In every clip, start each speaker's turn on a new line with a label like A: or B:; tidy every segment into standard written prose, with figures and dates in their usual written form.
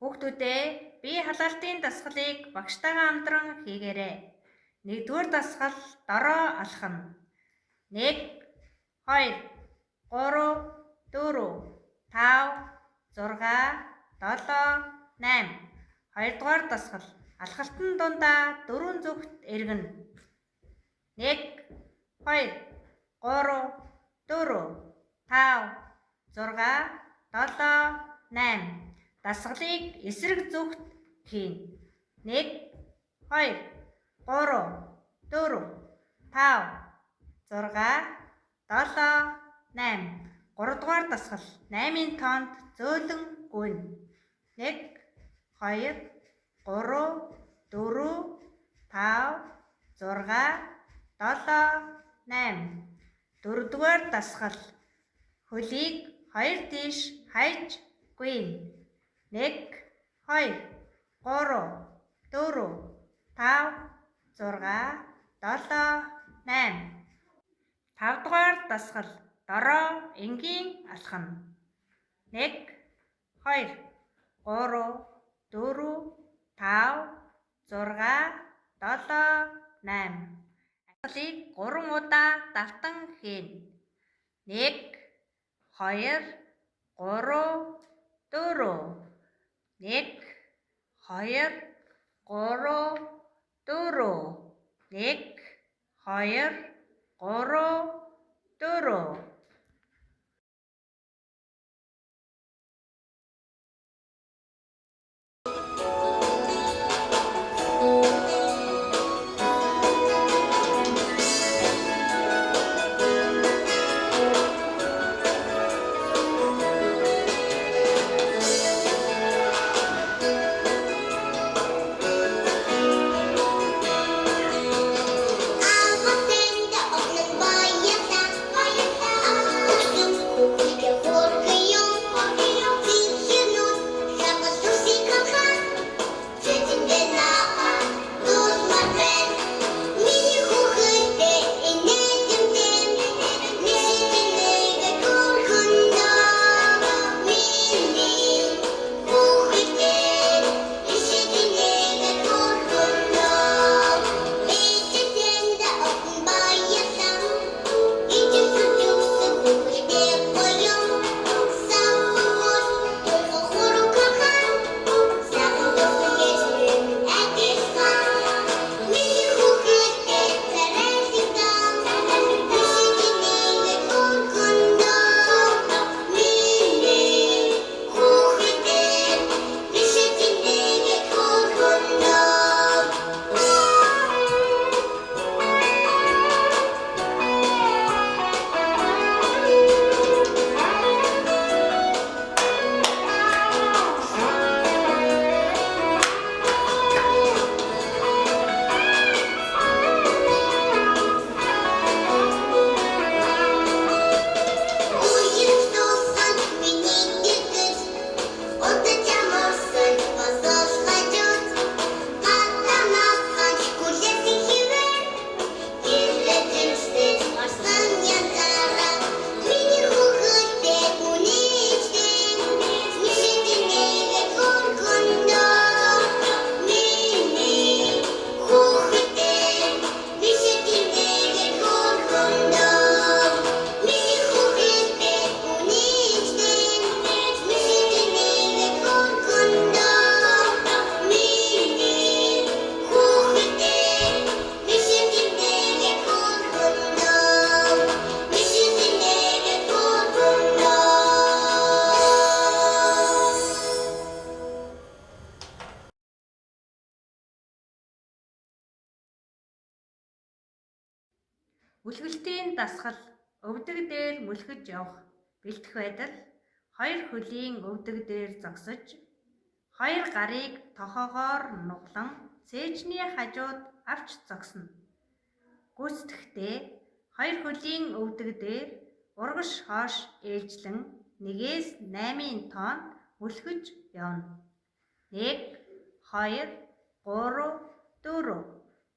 A: Хүүхдүүдээ бие халаалтын дасгалыг багштайгаа хамтран хийгээрэй. Нэгдүгээр дасгал дороо алхана. 1 2 3 4 5 6 7 8. Хоёрдугаар дасгал алхалтын дундаа дөрвөн зүгт эргэнэ. 1 2 3 4 5 6 7 8. Дасгалыг эсрэг зүгт хийнэ. 1 2 3 4 5 6 7 8. Гуравдугаар дасгал 8-ын тоонд зөөлөн гүйнэ. 1 2 3 4 5 6 7 8. Дөрөвдүгээр дасгал хөлийг хоёр тийш хаяж гүйнэ. 1 2 3 4 5 6 7 8. Тавдугаар дасгал дороо энгийн алхана. 1 2 3 4 5 6 7 8. Алхлыг 3 удаа давтан хийнэ. 1 2 3 4. 1 2 3 4. 1 2 3 4. Үлгэлтийн дасгал өвдөг дээр мүлхэж явах бэлтэх байдал хоёр хөлийн өвдөг дээр зогсож хоёр гарыг тохоогоор нуглан цээжний хажууд авч зогсно. Гүйцэтгэхдээ хоёр хөлийн өвдөг дээр урагш хоош ээлжлэн 1-ээс 8-ын тоонд мүлхэж явна. 1 2 3 4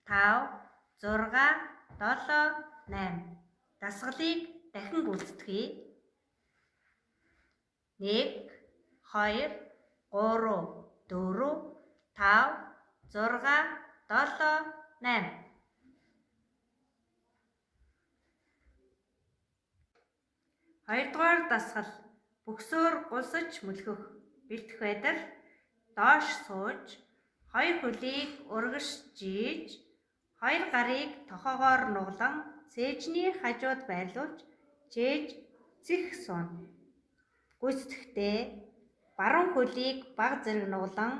A: 5 6 7 8. Дасгалыг дахин гүйцэтгэе. 1 2 3 8. Хоёрдугаар дасгал бөксөөр гулсаж мөлхөх. Бэлтгэх байдал: доош сууж, хоёр хөлийг урагш жийж, хоёр гарыг тохоогоор нугалан цээжний хажууд байрлуулж чээж цэх сууна. Гүйцэтгэхдээ баруун хөлийг бага зэрэг нугалан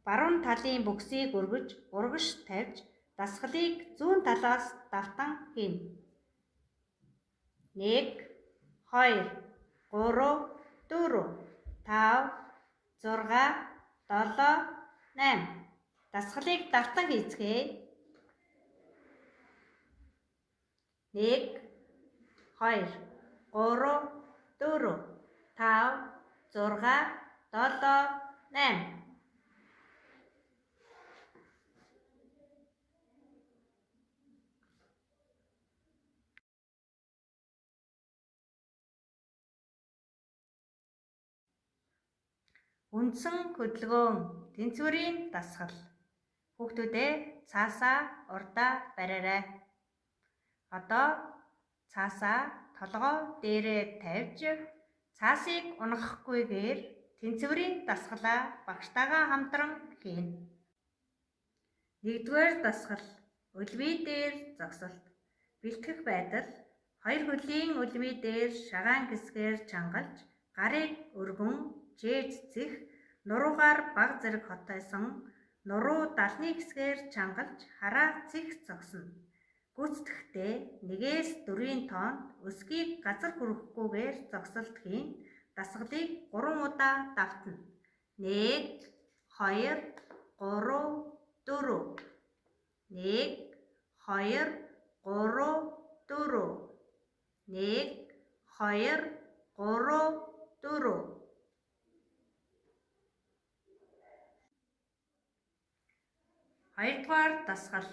A: баруун талын бөксийг өргөж урагш тавьж дасгалыг зүүн талаас давтан хийнэ. 1, 2, 3, 4, 5, 6, 7, 8. Дасгалыг давтан хийцгээе. 1, 2, 3, 4, 5, 6, 7, 8. Үндсэн хөдөлгөөн тэнцвэрийн дасгал. Хүүхдүүдээ цаасаа урдаа бариарай. Одоо цаасаа толгой дээрээ тавьж цаасыг унгахгүйгээр тэнцвэрийн дасгалаа багштайгаа хамтран хийнэ. 1-р дасгал үлвий дээр зогсолт. Бэлтгэх байдал: хоёр хөлийн үлвий дээр шагаан хэсгээр чангалж гарыг өргөн чээж цэх, нуруугаар бага зэрэг хотойсон нуруу далны хэсгээр чангалж хараа цэх зогсно. Гүйцэтгэхдээ 1-4-ийн тоонд өсгийг газар хүрэхгүйгээр зогсолт хийн дасгалыг 3 удаа давтна. 1, 2, 3, 4. 1, 2, 3, 4. 1, 2, 3, 4. Хоёрдугаар дасгал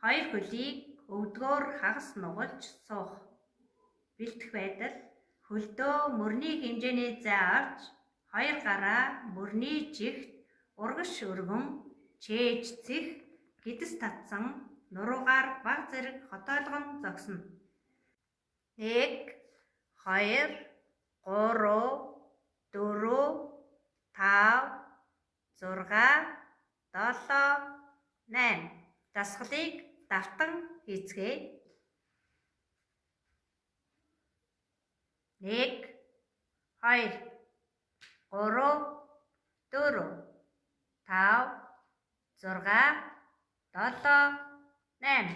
A: хоёр хөлийг өвдгөөр хагас нугалж суух. Бэлтгэх байдал: хөлдөө мөрний хэмжээний зай авч хоёр гараа мөрний жигт урагш өргөн чээж цэх гэдэс татсан нуруугаар бага зэрэг хотойлгон зогсно. 1, 2, 3, 4, 5, 6, 7, 8. Дасгалыг давтан хийцгээе. 1, 2, 3, 4, 5, 6, 7, 8.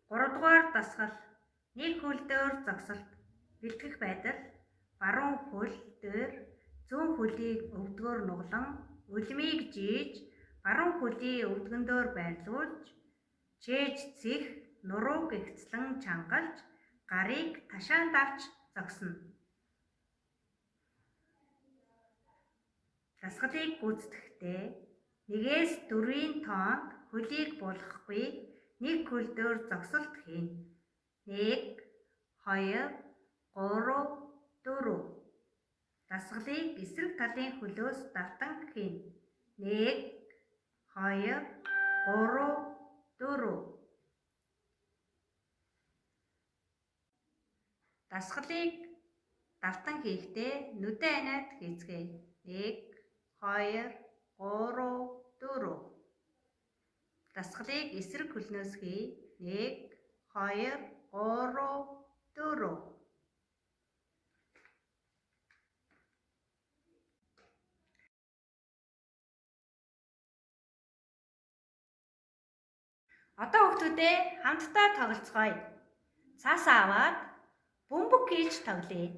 A: Гуравдугаар дасгал нэг хөл дээр зогсолт. Бэлтгэх байдал: баруун хөл дээр зүүн хөлийг өвдгөөр нугалан үлмийг жийж баруун хөлийн өвдгөн дээр байрлуулж чээж цэх, нуруу гэгцлэн чангалж гарыг ташаанд авч зогсно. Дасгалыг гүйцэтгэхдээ 1-4-ийн тоонд хөлийг булгахгүй нэг хөл дээр зогсолт хийнэ. 1, 2, 3, 4. Дасгалыг эсрэг талын хөлөөс давтан хийнэ. 1, 2, 3, 4. Дасгалыг давтан хийхдээ нүдэн анаад хийцгээе. 1, 2, 3, 4. Дасгалыг эсрэг хөлнөөс хий. 1, 2, 3, 4. Одоо хүүхдүүдээ хамтдаа тоглоцгоё. Цаасаа аваад бөмбөг хийж тоглоё.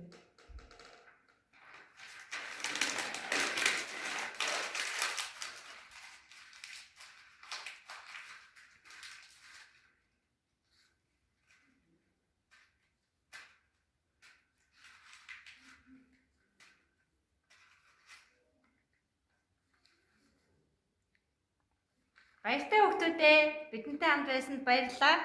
A: Баяртай хүүхдүүдээ бидэнтэй хамт байсанд баярлалаа.